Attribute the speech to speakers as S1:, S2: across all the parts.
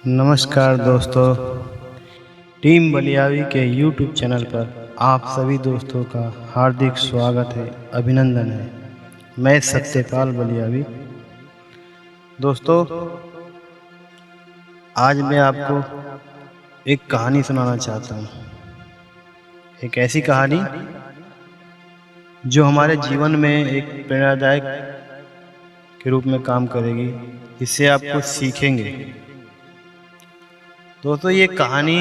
S1: नमस्कार दोस्तों, टीम बलियावी के यूट्यूब चैनल पर आप सभी दोस्तों का हार्दिक स्वागत है, अभिनंदन है। मैं सत्यपाल बलियावी। दोस्तों, आज मैं आपको एक कहानी सुनाना चाहता हूँ। एक ऐसी कहानी जो हमारे जीवन में एक प्रेरणादायक के रूप में काम करेगी, जिससे आप कुछ सीखेंगे। दोस्तों, ये कहानी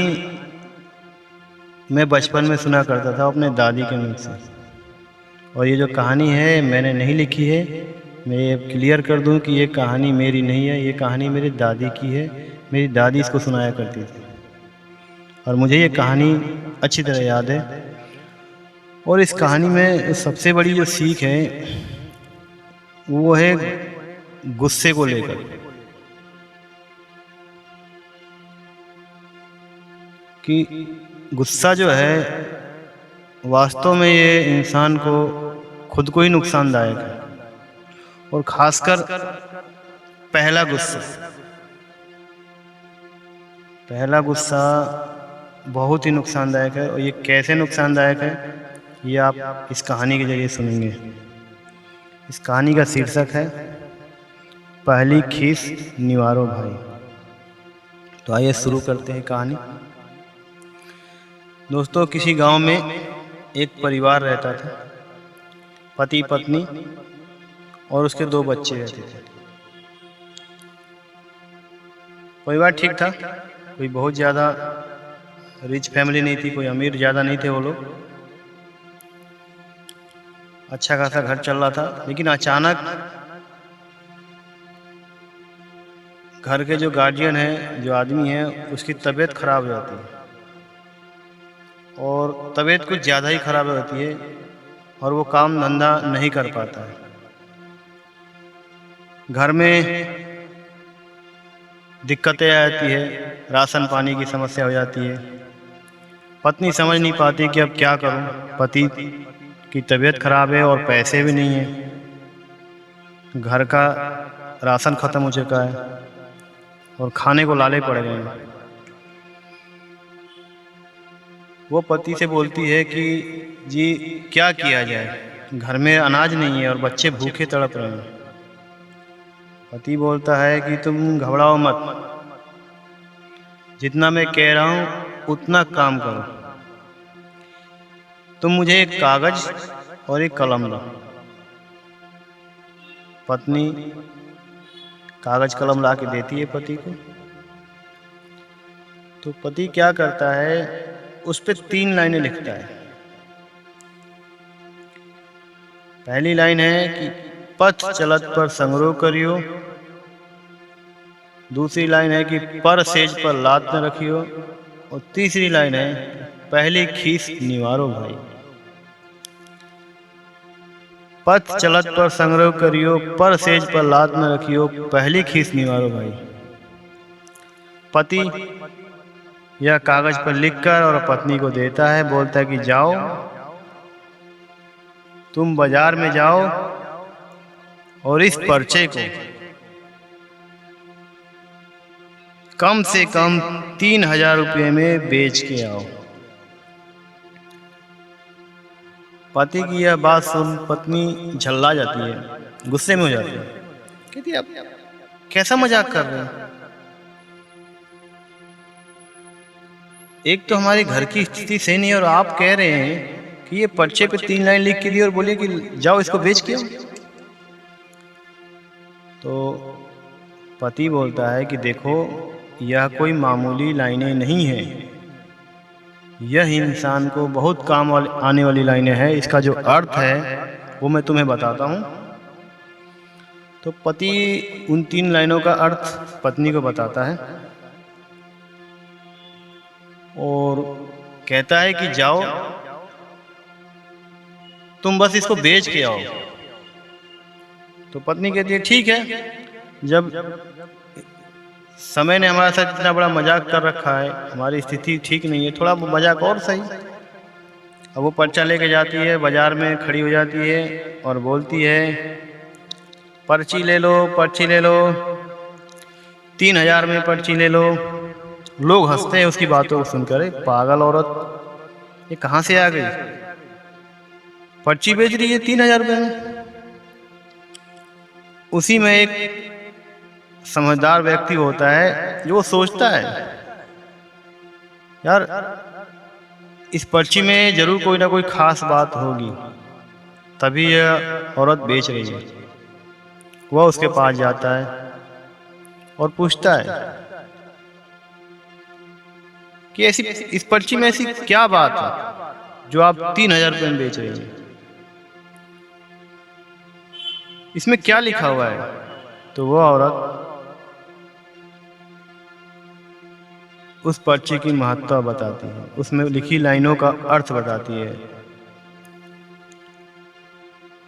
S1: मैं बचपन में सुना करता था अपने दादी के मुख से। और ये जो कहानी है मैंने नहीं लिखी है। मैं ये क्लियर कर दूं कि ये कहानी मेरी नहीं है, ये कहानी मेरी दादी की है। मेरी दादी इसको सुनाया करती थी और मुझे ये कहानी अच्छी तरह याद है। और इस कहानी में सबसे बड़ी जो सीख है वो है गुस्से को लेकर, कि गुस्सा जो है वास्तव में ये इंसान को खुद को ही नुकसानदायक है। और खासकर पहला गुस्सा बहुत ही नुकसानदायक है। और ये कैसे नुकसानदायक है ये आप इस कहानी के जरिए सुनेंगे। इस कहानी का शीर्षक है पहली खीस निवारो भाई। तो आइए शुरू करते हैं कहानी। दोस्तों, किसी गांव में एक परिवार रहता था। पति पत्नी और उसके 2 बच्चे रहते थे। परिवार ठीक था, कोई बहुत ज़्यादा रिच फैमिली नहीं थी, कोई अमीर ज़्यादा नहीं थे वो लोग। अच्छा खासा घर चल रहा था। लेकिन अचानक घर के जो गार्जियन है, जो आदमी है, उसकी तबीयत खराब हो जाती है। और तबीयत कुछ ज़्यादा ही खराब होती है और वो काम धंधा नहीं कर पाता है। घर में दिक्कतें आती है, राशन पानी की समस्या हो जाती है। पत्नी समझ नहीं पाती कि अब क्या करूं। पति की तबीयत खराब है और पैसे भी नहीं है। घर का राशन ख़त्म हो चुका है और खाने को लाले पड़ गए हैं। वो पति से बोलती है कि जी क्या किया जाए, घर में अनाज नहीं है और बच्चे भूखे तड़प रहे हैं। पति बोलता है कि तुम घबराओ मत, जितना मैं कह रहा हूँ उतना काम करो। तुम मुझे एक कागज और एक कलम दो। पत्नी कागज कलम ला के देती है पति को। तो पति क्या करता है, उस पे 3 लाइनें लिखता है। पहली लाइन है कि पथ चलत पर संग्रह करियो। दूसरी लाइन है कि पर सेज पर लात न रखियो। और तीसरी लाइन है पहली खीस निवारो भाई। पथ चलत पर संग्रह करियो, पर सेज पर लात न रखियो, पहली खीस निवारो भाई। पति यह कागज पर लिखकर और पत्नी को देता है। बोलता है कि जाओ, तुम बाजार में जाओ और इस पर्चे को कम से कम 3000 रुपये में बेच के आओ। पति की यह बात सुन पत्नी झल्ला जाती है, गुस्से में हो जाती है। कहती है, आप कैसा मजाक कर रहे हैं? एक तो हमारे घर की स्थिति सही नहीं है और आप कह रहे हैं कि ये पर्चे पे 3 लाइन लिख के दी और बोले कि जाओ इसको बेच के आओ। तो पति बोलता है कि देखो, यह कोई मामूली लाइनें नहीं हैं, यह इंसान को बहुत काम आने वाली लाइनें हैं। इसका जो अर्थ है वो मैं तुम्हें बताता हूँ। तो पति उन 3 लाइनों का अर्थ पत्नी को बताता है और कहता है कि जाओ, तुम बस इसको बेच के आओ। तो पत्नी कहती है ठीक है, जब समय ने हमारे साथ इतना बड़ा मजाक कर रखा है, हमारी स्थिति ठीक नहीं है, थोड़ा मजाक और सही। अब वो पर्चा लेके जाती है, बाजार में खड़ी हो जाती है और बोलती है पर्ची ले लो, पर्ची ले लो। 3,000 में पर्ची ले लो। लोग हंसते हैं उसकी बातों को सुनकर, पागल औरत ये कहाँ से आ गई, पर्ची बेच रही है 3,000 रुपये में। उसी में एक समझदार व्यक्ति होता है जो सोचता है यार इस पर्ची में जरूर कोई ना कोई खास बात होगी, तभी यह औरत बेच रही है। वह उसके पास जाता है और पूछता है कि ऐसी इस पर्ची में ऐसी क्या बात है जो आप 3,000 रुपये में बेच रही हैं, इसमें क्या लिखा हुआ है। तो वो औरत उस पर्ची की महत्ता बताती है, उसमें लिखी लाइनों का अर्थ बताती है।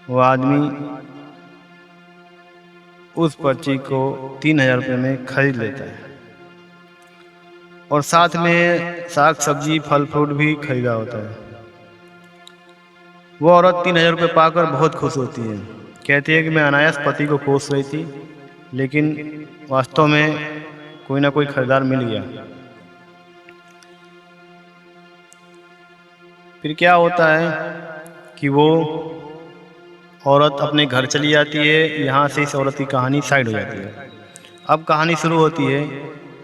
S1: वो आदमी उस पर्ची को 3,000 रुपये में खरीद लेता है और साथ में साग सब्जी फल फ्रूट भी खरीदा होता है। वो औरत 3,000 रुपये पाकर बहुत खुश होती है, कहती है कि मैं अनायास पति को कोस रही थी, लेकिन वास्तव में कोई ना कोई खरीदार मिल गया। फिर क्या होता है कि वो औरत अपने घर चली जाती है। यहाँ से इस औरत की कहानी साइड हो जाती है। अब कहानी शुरू होती है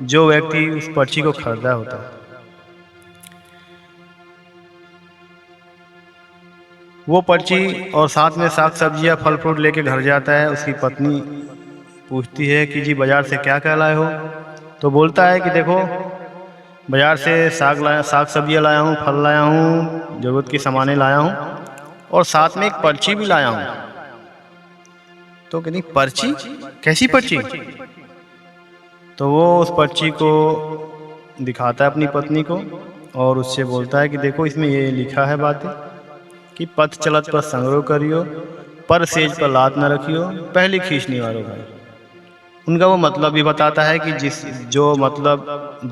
S1: जो व्यक्ति उस पर्ची को खरीदा होता है। वो पर्ची और साथ में साग सब्जियाँ फल फ्रूट लेके घर जाता है। उसकी पत्नी पूछती है कि जी बाजार से क्या क्या लाए हो। तो बोलता है कि देखो बाजार से साग सब्जियाँ लाया हूँ, फल लाया हूँ, ज़रूरत की सामानें लाया हूँ और साथ में एक पर्ची भी लाया हूँ। तो कहती पर्ची, कैसी पर्ची। तो वो उस पर्ची को दिखाता है अपनी पत्नी को और उससे बोलता है कि देखो इसमें ये लिखा है बातें कि पथ चलत पर संग्रह करियो, पर सेज पर लात न रखियो, पहली खींचनी वालों भाई। उनका वो मतलब भी बताता है कि जो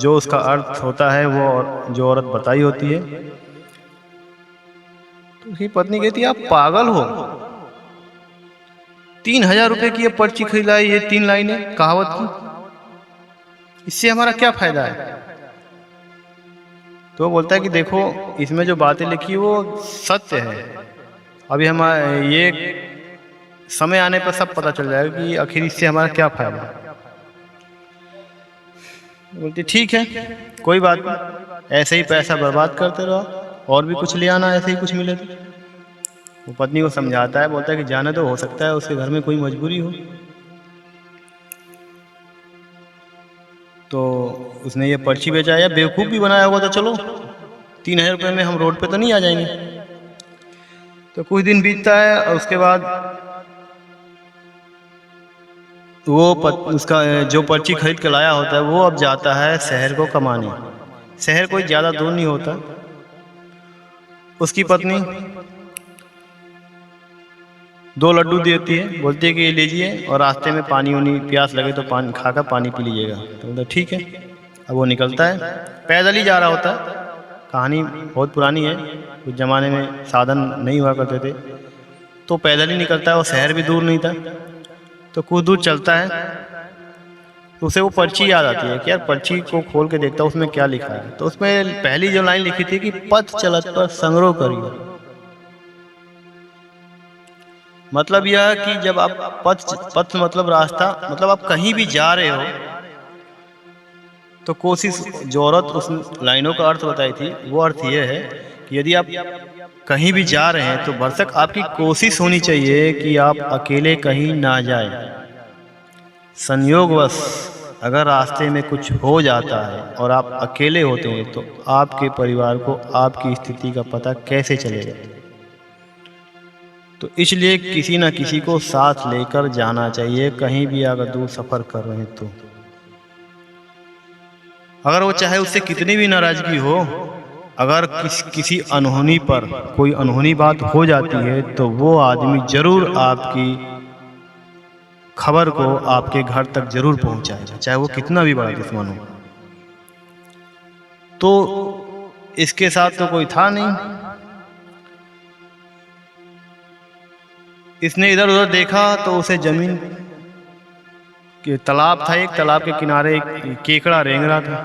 S1: उसका अर्थ होता है वो जो औरत बताई होती है। तो उसकी पत्नी कहती है आप पागल हो, 3,000 रुपये की ये पर्ची खरीदाई, ये 3 लाइनें कहावत की, इससे हमारा क्या फायदा है। तो वो बोलता है कि देखो इसमें जो बातें लिखी वो सत्य है, अभी हम ये समय आने पर सब पता चल जाएगा कि आखिर इससे हमारा क्या फायदा। बोलती ठीक है कोई बात नहीं, ऐसे ही पैसा बर्बाद करते रहो और भी कुछ ले आना, ऐसे ही कुछ मिले तो। वो पत्नी को समझाता है, बोलता है कि जाने तो हो सकता है उसके घर में कोई मजबूरी हो। तो उसने ये पर्ची बेचा या बेवकूफ़ भी बनाया होगा, तो चलो 3,000 रुपये में हम रोड पे तो नहीं आ जाएंगे। तो कुछ दिन बीतता है और उसके बाद वो उसका जो पर्ची खरीद के लाया होता है वो अब जाता है शहर को कमाने। शहर कोई ज़्यादा दूर नहीं होता। उसकी पत्नी 2 लड्डू देती है, बोलती है कि ये लीजिए और रास्ते में पानी वानी प्यास लगे तो पानी खाकर पानी पी लीजिएगा। तो बोलता ठीक है। अब वो निकलता है, पैदल ही जा रहा होता है। कहानी बहुत पुरानी है, कुछ ज़माने में साधन नहीं हुआ करते थे, तो पैदल ही निकलता है। वो शहर भी दूर नहीं था। तो कुछ दूर चलता है तो उसे वो पर्ची याद आती है कि यार पर्ची को खोल के देखता उसमें क्या लिखा है। तो उसमें पहली जो लाइन लिखी थी कि पथ चलत पर संग्रह करियो। मतलब यह कि जब आप पथ मतलब रास्ता, मतलब आप कहीं भी जा रहे हो तो कोशिश, जो औरत उस लाइनों का अर्थ बताई थी वो अर्थ ये है कि यदि आप कहीं भी जा रहे हैं तो भरसक आपकी कोशिश होनी चाहिए कि आप अकेले कहीं ना जाएं। संयोगवश अगर रास्ते में कुछ हो जाता है और आप अकेले होते हैं तो आपके परिवार को आपकी स्थिति का पता कैसे चलेगा। तो इसलिए किसी न किसी को साथ लेकर जाना चाहिए कहीं भी अगर दूर सफ़र कर रहे हैं तो। अगर वो चाहे उससे कितनी भी नाराज़गी हो, अगर किसी अनहोनी पर कोई अनहोनी बात हो जाती है तो वो आदमी ज़रूर आपकी खबर को आपके घर तक जरूर पहुंचाएगा, चाहे वो कितना भी बड़ा दुश्मन हो। तो इसके साथ तो कोई था नहीं। इसने इधर उधर देखा तो उसे जमीन कि तालाब था, एक तालाब के किनारे एक केकड़ा रेंग रहा था।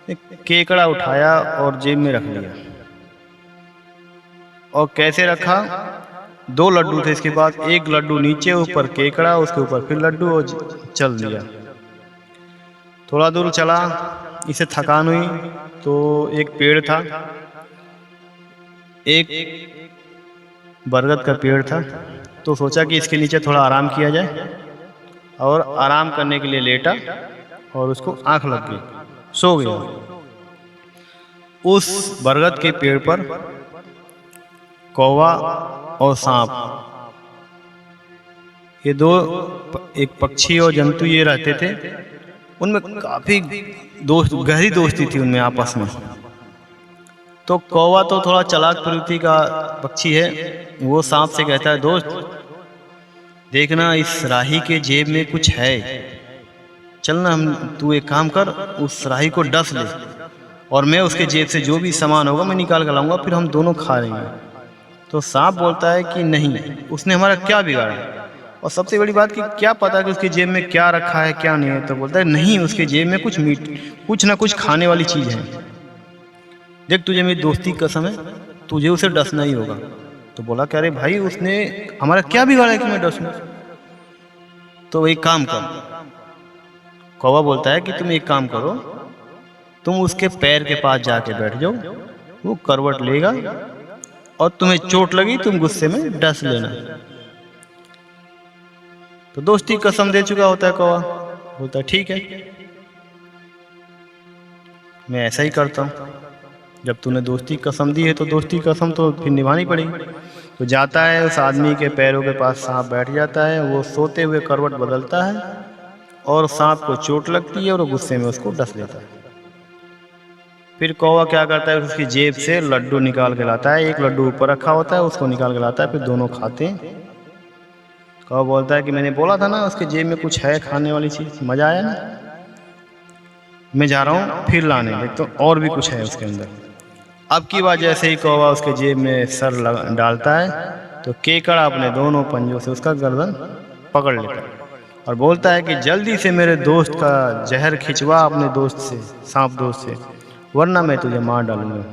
S1: एक केकड़ा उठाया और जेब में रख लिया। और कैसे रखा? 2 लड्डू थे इसके पास, एक लड्डू नीचे, ऊपर केकड़ा, उसके ऊपर फिर लड्डू, और चल दिया। थोड़ा दूर चला, इसे थकान हुई तो एक पेड़ था, एक बरगद का पेड़ था, तो सोचा कि इसके नीचे थोड़ा आराम किया जाए, और आराम करने के लिए लेटा और उसको आंख लग गई, सो गया। उस बरगद के पेड़ पर कौवा और सांप, ये 2 एक पक्षी और जंतु ये रहते थे। उनमें काफी गहरी दोस्ती थी उनमें आपस में। तो कौवा तो थोड़ा चालाक प्रवृत्ति का पक्षी है, वो सांप से कहता है, दोस्त देखना इस राही के जेब में कुछ है, चलना, तू एक काम कर, उस राही को डस ले और मैं उसके जेब से जो भी सामान होगा मैं निकाल कर लाऊंगा, फिर हम दोनों खा लेंगे। तो सांप बोलता है कि नहीं, उसने हमारा क्या बिगाड़ा, और सबसे बड़ी बात कि क्या पता कि उसके जेब में क्या रखा है क्या नहीं है। तो बोलता है नहीं, उसके जेब में कुछ ना कुछ खाने वाली चीज है, देख तुझे मेरी दोस्ती की कसम है, तुझे उसे डसना ही होगा। तो बोला कि अरे भाई, उसने हमारा क्या बिगाड़ा है कि मैं डसूं? तो एक काम कर, कौवा बोलता है कि तुम एक काम करो, तुम उसके पैर के पास जाके बैठ जाओ, वो करवट लेगा और तुम्हें चोट लगी, तुम गुस्से में डस लेना। तो दोस्ती कसम दे चुका होता है कौवा, बोलता है ठीक है, मैं ऐसा ही करता हूँ, जब तूने दोस्ती कसम दी है तो दोस्ती कसम तो फिर निभानी पड़ेगी। तो जाता है, उस आदमी के पैरों के पास सांप बैठ जाता है, वो सोते हुए करवट बदलता है और सांप को चोट लगती है और वो गुस्से में उसको डस लेता है। फिर कौवा क्या करता है, उसकी जेब से लड्डू निकाल के लाता है, एक लड्डू ऊपर रखा होता है, उसको निकाल के लाता है, फिर दोनों खाते हैं। कौवा बोलता है कि मैंने बोला था ना उसके जेब में कुछ है खाने वाली चीज, मजा आया ना, मैं जा रहा हूँ फिर लाने, देखता हूँ और भी कुछ है उसके अंदर। अब की बात जैसे ही कौवा उसके जेब में सर डालता है तो केकड़ा अपने दोनों पंजों से उसका गर्दन पकड़ लेता है और बोलता है कि जल्दी से मेरे दोस्त का जहर खिंचवा अपने दोस्त से, सांप दोस्त से, वरना मैं तुझे मार डालूंगा।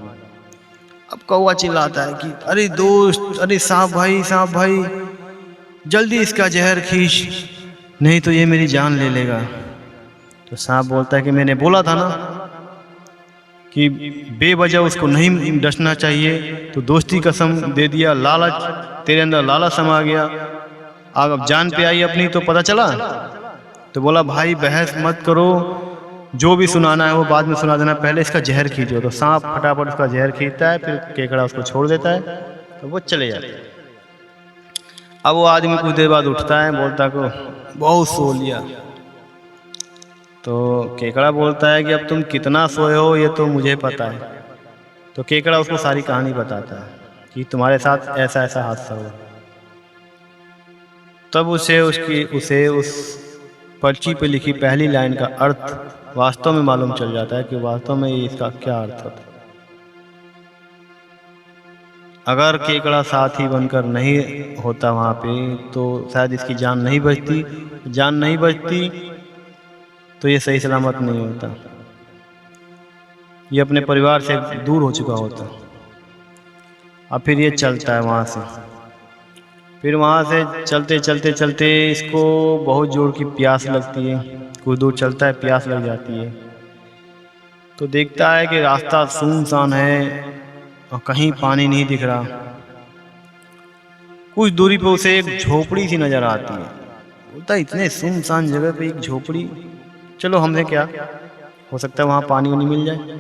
S1: अब कौवा चिल्लाता है कि अरे दोस्त, अरे सांप भाई, जल्दी इसका जहर खींच, नहीं तो ये मेरी जान ले लेगा। तो सांप बोलता है कि मैंने बोला था ना कि बेवजह उसको नहीं डसना चाहिए, तो दोस्ती कसम दे दिया, लालच, तेरे अंदर लालच समा गया, अब जान पे आई अपनी तो पता चला। तो बोला भाई बहस मत करो, जो भी सुनाना है वो बाद में सुना देना, पहले इसका जहर खींचो। तो सांप फटाफट उसका जहर खींचता है, फिर केकड़ा उसको छोड़ देता है, तो वो चले जाते हैं। अब वो आदमी कुछ देर बाद उठता है, बोलता को बहुत सो लिया। तो केकड़ा बोलता है कि अब तुम कितना सोए हो ये तो मुझे पता है। तो केकड़ा उसको सारी कहानी बताता है कि तुम्हारे साथ ऐसा ऐसा हादसा हुआ। तब उसे उस पर्ची पे लिखी पहली लाइन का अर्थ वास्तव में मालूम चल जाता है कि वास्तव में इसका क्या अर्थ होता है। अगर केकड़ा साथी बनकर नहीं होता वहाँ पे तो शायद इसकी जान नहीं बचती, तो ये सही सलामत नहीं होता, ये अपने परिवार से दूर हो चुका होता। अब फिर ये चलता है वहाँ से, फिर वहाँ से चलते इसको बहुत जोर की प्यास लगती है, कुछ दूर चलता है, प्यास लग जाती है, तो देखता है कि रास्ता सुनसान है और कहीं पानी नहीं दिख रहा। कुछ दूरी पे उसे एक झोपड़ी सी नजर आती है, बोलता है इतने सुनसान जगह पे एक झोपड़ी, चलो हमसे क्या हो सकता है, वहाँ पानी वानी मिल जाए।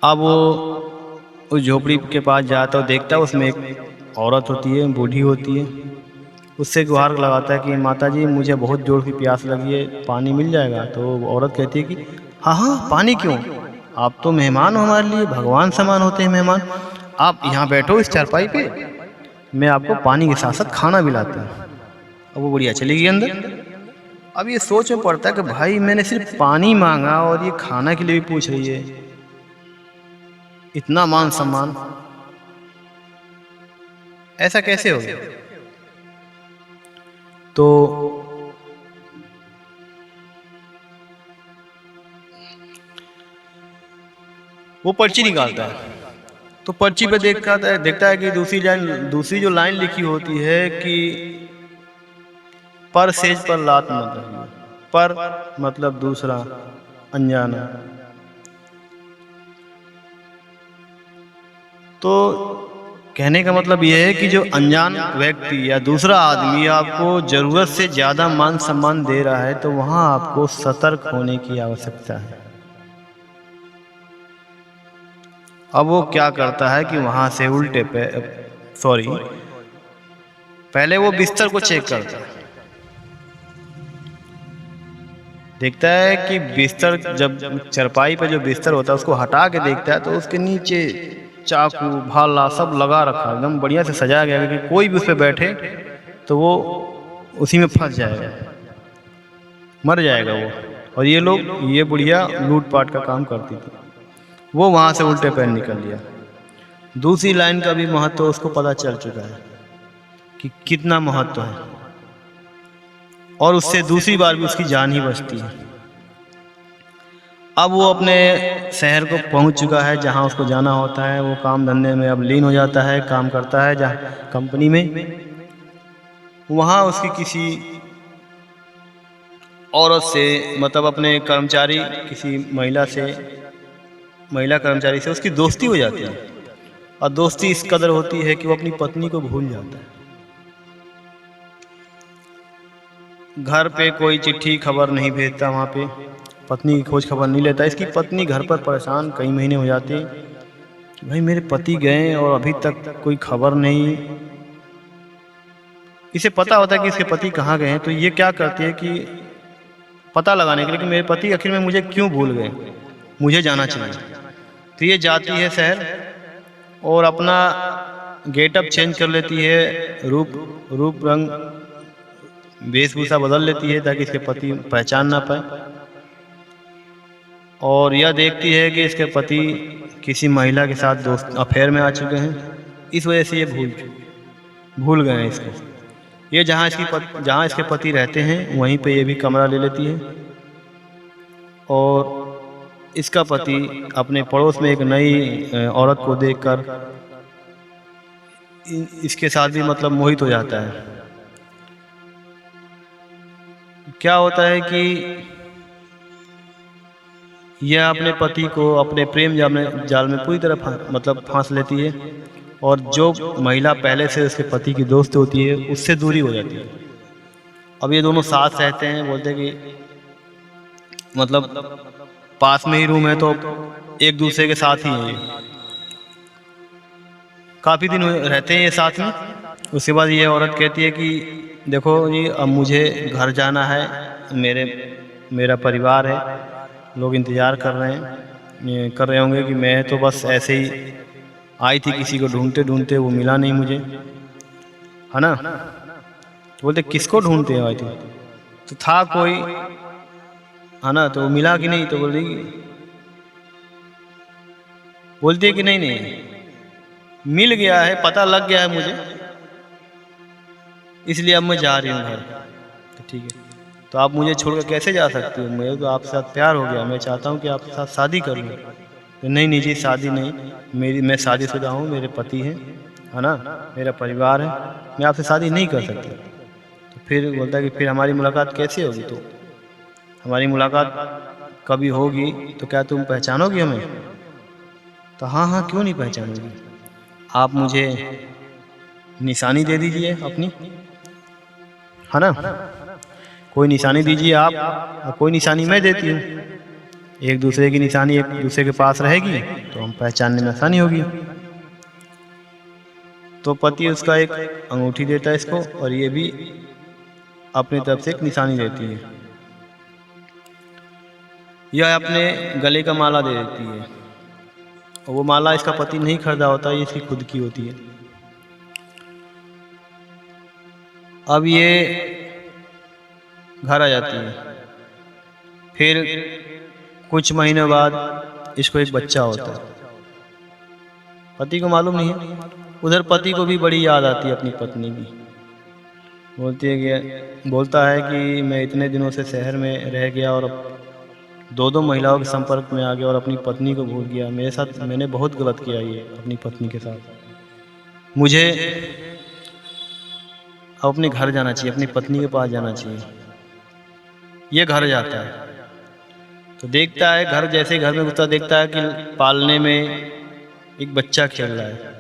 S1: अब वो उस झोपड़ी के पास जाता है, देखता है उसमें एक औरत होती है, बूढ़ी होती है, उससे गुहार लगाता है कि माता जी मुझे बहुत जोर की प्यास लगी है, पानी मिल जाएगा। तो औरत कहती है कि हाँ, पानी क्यों, आप तो मेहमान हो हमारे लिए, भगवान समान होते हैं मेहमान, आप यहाँ बैठो इस चारपाई पे, मैं आपको पानी के साथ साथ खाना भी लाती हूँ। अब वो बुढ़िया चली गई अंदर। अब ये सोच में पड़ता है कि भाई मैंने सिर्फ पानी मांगा और ये खाना के लिए भी पूछ रही है, इतना मान सम्मान, ऐसा कैसे हो गया? तो वो पर्ची निकालता है। तो पर्ची पे देखता है कि दूसरी जो लाइन लिखी होती है कि पर सेज पर लात मत रखिए। पर मतलब दूसरा, अनजाना। तो कहने का मतलब यह है कि जो अनजान व्यक्ति या दूसरा आदमी आपको जरूरत से ज्यादा मान सम्मान दे रहा है तो वहां आपको सतर्क होने की आवश्यकता है। अब वो क्या करता है कि वहां से उल्टे पे पहले वो बिस्तर को चेक करता है। देखता है कि बिस्तर, जब चरपाई पे जो बिस्तर होता है उसको हटा के देखता है तो उसके नीचे चाकू भाला सब लगा रखा है, एकदम बढ़िया से सजाया गया कि कोई भी उस पर बैठे तो वो उसी में फंस जाएगा, मर जाएगा वो। और ये बुढ़िया लूटपाट का काम करती थी। वो वहां से उल्टे पैर निकल लिया। दूसरी लाइन का भी महत्व उसको पता चल चुका है कि कितना महत्व है, और उससे दूसरी बार भी उसकी जान ही बचती है। अब वो अपने शहर को पहुंच चुका है जहां उसको जाना होता है। वो काम धंधे में अब लीन हो जाता है, काम करता है जहाँ कंपनी में। वहां उसकी किसी औरत से, मतलब अपने कर्मचारी, किसी महिला कर्मचारी से उसकी दोस्ती हो जाती है। और दोस्ती इस कदर होती है कि वो अपनी पत्नी को भूल जाता है। घर पे कोई चिट्ठी खबर नहीं भेजता, वहाँ पे पत्नी की खोज खबर नहीं लेता। इसकी पत्नी घर पर परेशान कई महीने हो जाते कि भाई मेरे पति गए और अभी तक कोई खबर नहीं। इसे पता होता है कि इसके पति कहाँ गए हैं, तो ये क्या करती है कि पता लगाने के लिए कि मेरे पति आखिर में मुझे क्यों भूल गए, मुझे जाना चाहिए। तो ये जाती है शहर और अपना गेटअप चेंज कर लेती है, रूप रंग वेशभूषा बदल लेती है ताकि इसके पति पहचान ना पाए। और यह देखती है कि इसके पति किसी महिला के साथ दोस्त अफेयर में आ चुके हैं। इस वजह से ये भूल गए हैं इसको। ये जहाँ इसके पति रहते हैं वहीं पे ये भी कमरा ले लेती है। और इसका पति अपने पड़ोस में एक नई औरत को देखकर इसके साथ भी मतलब मोहित हो जाता है। क्या होता है कि यह अपने पति को अपने प्रेम जाल में पूरी तरह मतलब फांस लेती है। और जो महिला पहले से उसके पति की दोस्त होती है उससे दूरी हो जाती है। अब ये दोनों साथ रहते हैं, बोलते हैं कि मतलब पास में ही रूम है तो एक दूसरे के साथ ही हैं। काफ़ी दिन रहते हैं ये साथ में। उसके बाद ये औरत कहती है कि देखो जी, अब मुझे घर जाना है, मेरा परिवार है, लोग इंतज़ार कर रहे होंगे कि मैं तो बस ऐसे ही आई थी किसी को ढूंढते ढूंढते, वो मिला नहीं मुझे, है ना। तो बोलते किसको ढूंढते आई थी, तो था कोई, है ना, तो मिला कि नहीं। तो बोलती है कि नहीं मिल गया है, पता लग गया है मुझे, इसलिए अब मैं जा रही हूँ घर। तो ठीक है, तो आप मुझे छोड़कर कैसे जा सकती हो, मुझे तो आपके साथ प्यार हो गया, मैं चाहता हूँ कि आपके साथ शादी कर लूँ। तो नहीं जी, शादी नहीं, मैं शादीशुदा हूँ, मेरे पति हैं, है ना, मेरा परिवार है, मैं आपसे शादी नहीं कर सकती। तो फिर बोलता है कि फिर हमारी मुलाकात कैसे होगी, तो हमारी मुलाकात कभी होगी तो क्या तुम पहचानोगी हमें। तो हाँ क्यों नहीं पहचानोगी, आप मुझे निशानी दे दीजिए अपनी, है ना, कोई निशानी दीजिए आप, और कोई निशानी मैं देती हूँ। एक दूसरे की निशानी एक दूसरे के पास रहेगी तो हम पहचानने में आसानी होगी। तो पति उसका एक अंगूठी देता है इसको, और ये भी अपनी तरफ से एक निशानी देती है। यह अपने गले का माला दे देती है, और वो माला इसका पति नहीं खरीदा होता, ये इसकी खुद की होती है। अब ये घर आ जाती है। फिर कुछ महीनों बाद इसको एक बच्चा होता है, पति को मालूम नहीं है। उधर पति को भी बड़ी याद आती है अपनी पत्नी की। बोलता है कि मैं इतने दिनों से शहर में रह गया और अब दो दो महिलाओं के संपर्क में आ गया और अपनी पत्नी को भूल गया। मेरे साथ मैंने बहुत गलत किया ये अपनी पत्नी के साथ। मुझे अब अपने घर जाना चाहिए, अपनी पत्नी के पास जाना चाहिए। ये घर जाता है तो देखता है, घर जैसे घर में घुसता देखता है कि पालने में एक बच्चा खेल रहा है।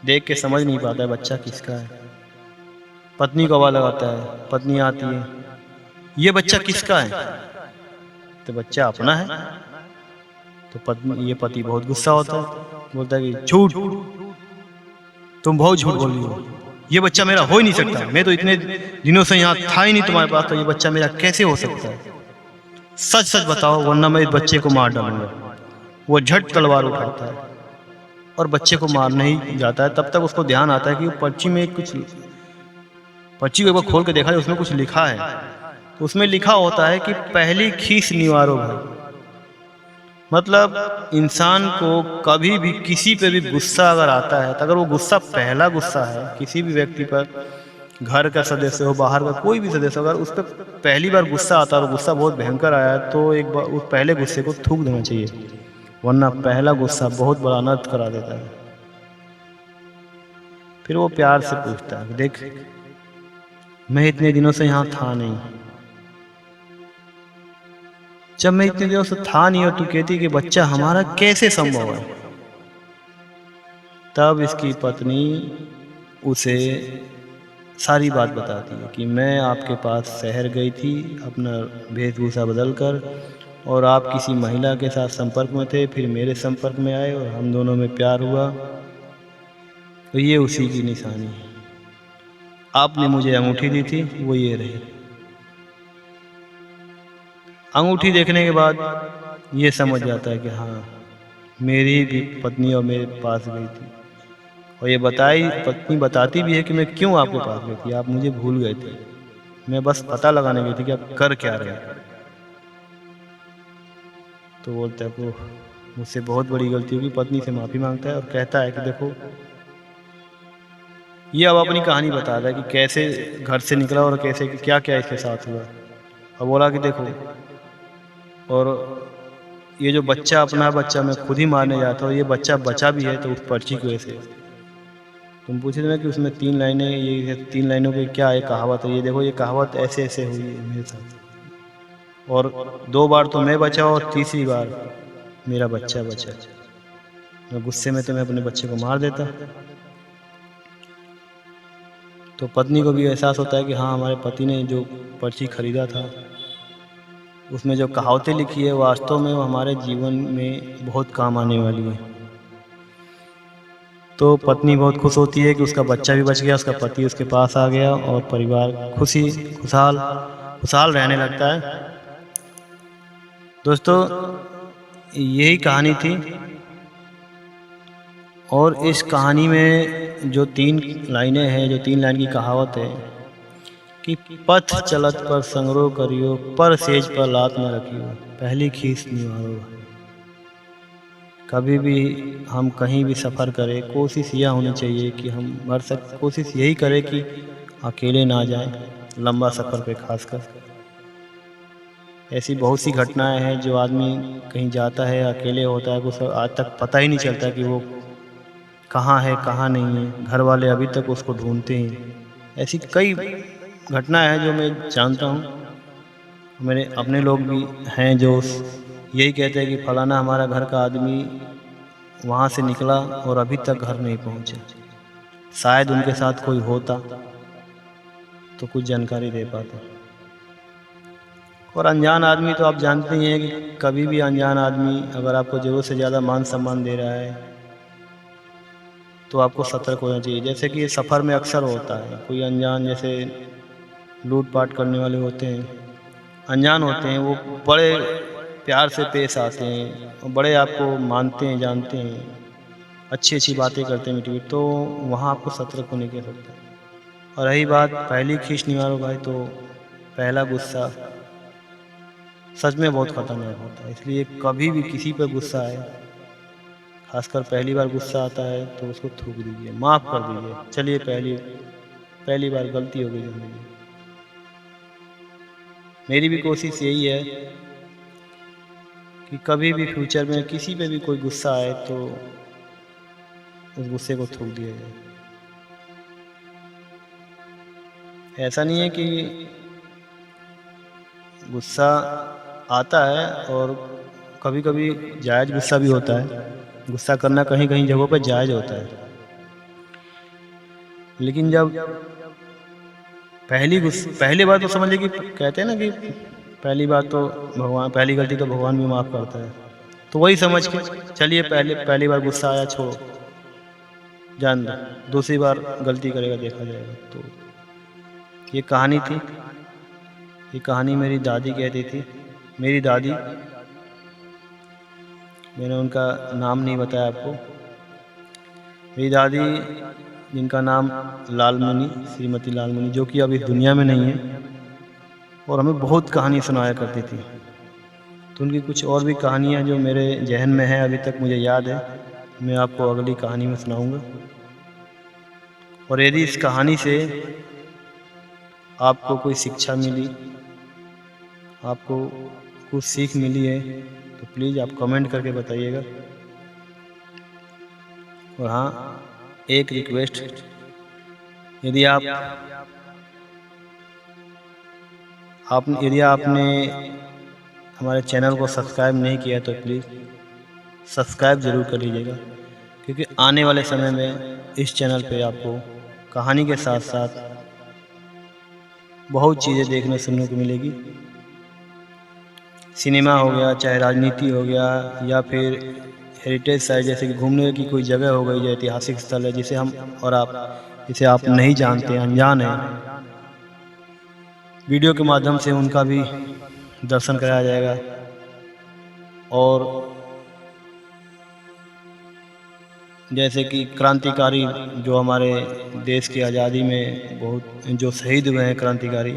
S1: देख के समझ नहीं पाता है बच्चा किसका है। पत्नी को आवाज लगाता है, पत्नी आती है, ये बच्चा किसका है? तो बच्चा अपना है। तो पत्नी ये पति बहुत गुस्सा होता है, बोलता है कि झूठ, तुम बहुत झूठ बोल रही हो, ये बच्चा मेरा हो ही नहीं सकता। मैं तो इतने दिनों से यहाँ था ही नहीं तुम्हारे पास, तो ये बच्चा मेरा कैसे हो सकता है? सच सच बताओ वरना मैं इस बच्चे को मार डालूंगा। वो झट तलवार उठाता है और बच्चे को मारने ही जाता है। तब तक उसको ध्यान आता है कि पर्ची में कुछ, पर्ची को एक बार खोल के देखा है, उसमें कुछ लिखा है। तो उसमें लिखा होता है कि पहली खीस निवारो भाई। मतलब इंसान को कभी भी किसी पे भी गुस्सा अगर आता है, तो अगर वो गुस्सा पहला गुस्सा है किसी भी व्यक्ति पर, घर का सदस्य हो, बाहर का कोई भी सदस्य, अगर उस पर पहली बार गुस्सा आता है और गुस्सा बहुत भयंकर आया, तो एक बार उस पहले गुस्से को थूक देना चाहिए, वरना पहला गुस्सा बहुत बड़ा अनर्थ करा देता है। फिर वो प्यार से पूछता है, देख मैं इतने दिनों से यहाँ था नहीं, जब मैं इतने दिनों से था नहीं और तू कहती कि बच्चा हमारा कैसे संभव है? तब इसकी पत्नी उसे सारी बात बताती है कि मैं आपके पास शहर गई थी अपना वेशभूषा बदल कर, और आप किसी महिला के साथ संपर्क में थे, फिर मेरे संपर्क में आए और हम दोनों में प्यार हुआ, तो ये उसी की निशानी है। आपने मुझे अंगूठी दी थी, वो ये रही। अंगूठी देखने के बाद ये समझ जाता है कि हाँ मेरी भी पत्नी और मेरे पास गई थी, और ये पत्नी बताती भी है कि मैं क्यों आपके पास गई थी, आप मुझे भूल गए थे, मैं बस पता लगाने गई थी कि आप कर क्या रहे। तो बोलता है वो मुझसे बहुत बड़ी गलती होगी, पत्नी से माफ़ी मांगता है और कहता है कि देखो, ये अब अपनी कहानी बता रहा है कि कैसे घर से निकला और कैसे क्या क्या इसके साथ हुआ। अब बोला कि देखो, और ये जो बच्चा अपना बच्चा मैं खुद ही मारने जाता हूँ, ये बच्चा बचा भी है तो उस पर्ची की वजह से। तुम पूछे थे ना कि उसमें 3 लाइनें, ये 3 लाइनों की क्या है कहावत है, ये देखो ये कहावत ऐसे ऐसे हुई है मेरे साथ, और 2 बार तो मैं बचा और तीसरी बार मेरा बच्चा बचा। मैं गुस्से में तो मैं अपने बच्चे को मार देता। तो पत्नी को भी एहसास होता है कि हाँ हमारे पति ने जो पर्ची खरीदा था उसमें जो कहावतें लिखी है वास्तव में वो हमारे जीवन में बहुत काम आने वाली है। तो पत्नी बहुत खुश होती है कि उसका बच्चा भी बच गया, उसका पति उसके पास आ गया और परिवार खुशहाल रहने लगता है। दोस्तों यही कहानी थी, और इस कहानी में जो 3 लाइनें हैं, जो 3 लाइन की कहावत है कि पथ चलत पर संग्रह करियो, पर सेज पर लात न रखियो, पहली खीस निवारो। कभी भी हम कहीं भी सफ़र करें, कोशिश यह होनी चाहिए कि हम कोशिश यही करें कि अकेले ना जाएं, लंबा सफ़र पे खासकर। ऐसी बहुत सी घटनाएं हैं जो आदमी कहीं जाता है अकेले होता है, कुछ आज तक पता ही नहीं चलता कि वो कहाँ है कहाँ नहीं है, घर वाले अभी तक उसको ढूंढते हैं। ऐसी कई घटनाएं हैं जो मैं जानता हूँ। मेरे अपने लोग भी हैं जो यही कहते हैं कि फलाना हमारा घर का आदमी वहाँ से निकला और अभी तक घर नहीं पहुँचा। शायद उनके साथ कोई होता तो कुछ जानकारी दे पाता। और अनजान आदमी तो आप जानते ही हैं कि कभी भी अनजान आदमी अगर आपको ज़रूरत से ज़्यादा मान सम्मान दे रहा है तो आपको सतर्क होना चाहिए। जैसे कि सफ़र में अक्सर होता है, कोई अनजान जैसे लूटपाट करने वाले होते हैं, अनजान होते हैं, वो बड़े प्यार से पेश आते हैं, बड़े आपको मानते हैं, जानते हैं, अच्छी अच्छी बातें करते हैं मीठी, तो वहाँ आपको सतर्क होने की ज़रूरत है। और रही बात पहली खींच निवारो भाई, तो पहला गुस्सा सच में बहुत ख़तरनाक होता है। इसलिए कभी भी किसी पर गुस्सा आए, खासकर पहली बार गुस्सा आता है, तो उसको थूक दीजिए, माफ़ कर दीजिए। चलिए पहली बार गलती हो गई ज़िंदगी। मेरी भी कोशिश यही है कि कभी भी फ्यूचर में किसी पे भी कोई गुस्सा आए तो उस गुस्से को थूक दिया जाए। ऐसा नहीं है कि गुस्सा आता है और कभी कभी जायज़ गुस्सा भी होता है। गुस्सा करना कहीं कहीं जगहों पर जायज़ होता है, लेकिन जब पहली बार तो समझिए कि कहते हैं ना कि पहली बात तो पहली गलती तो भगवान भी माफ़ करता है। तो वही समझ के चलिए, पहली बार गुस्सा आया, छोड़ो, जान दो, दूसरी बार गलती करेगा देखा जाएगा। तो ये कहानी थी। ये कहानी मेरी दादी कहती थी। मेरी दादी, मैंने उनका नाम नहीं बताया आपको। मेरी दादी, जिनका नाम लालमुनि, श्रीमती लालमुनि, जो कि अब इस दुनिया में नहीं है, और हमें बहुत कहानी सुनाया करती थी। तो उनकी कुछ और भी कहानियाँ जो मेरे जहन में है, अभी तक मुझे याद है, मैं आपको अगली कहानी में सुनाऊंगा। और यदि इस कहानी से आपको कोई शिक्षा मिली, आपको कुछ सीख मिली है, तो प्लीज़ आप कमेंट करके बताइएगा। और हाँ, एक रिक्वेस्ट, यदि आपने हमारे चैनल को सब्सक्राइब नहीं किया तो प्लीज़ सब्सक्राइब ज़रूर कर लीजिएगा, क्योंकि आने वाले समय में इस चैनल पे आपको कहानी के साथ साथ बहुत चीज़ें देखने सुनने को मिलेगी। सिनेमा हो गया, चाहे राजनीति हो गया, या फिर हेरिटेज साइट, जैसे कि घूमने की कोई जगह हो गई जो ऐतिहासिक स्थल है, जिसे आप नहीं जानते, अनजान हैं, वीडियो के माध्यम से उनका भी दर्शन कराया जाएगा। और जैसे कि क्रांतिकारी जो हमारे देश की आज़ादी में बहुत जो शहीद हुए हैं, क्रांतिकारी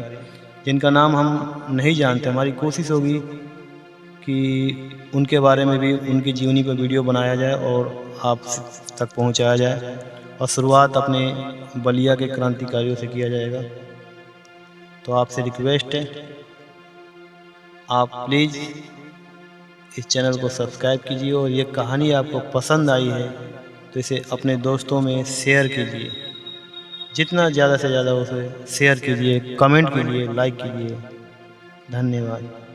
S1: जिनका नाम हम नहीं जानते, हमारी कोशिश होगी कि उनके बारे में भी, उनकी जीवनी पर वीडियो बनाया जाए और आप तक पहुंचाया जाए। और शुरुआत अपने बलिया के क्रांतिकारियों से किया जाएगा। तो आपसे रिक्वेस्ट है, आप प्लीज़ इस चैनल को सब्सक्राइब कीजिए, और ये कहानी आपको पसंद आई है तो इसे अपने दोस्तों में शेयर कीजिए। जितना ज़्यादा से ज़्यादा उसे शेयर कीजिए, कमेंट कीजिए, लाइक कीजिए। धन्यवाद।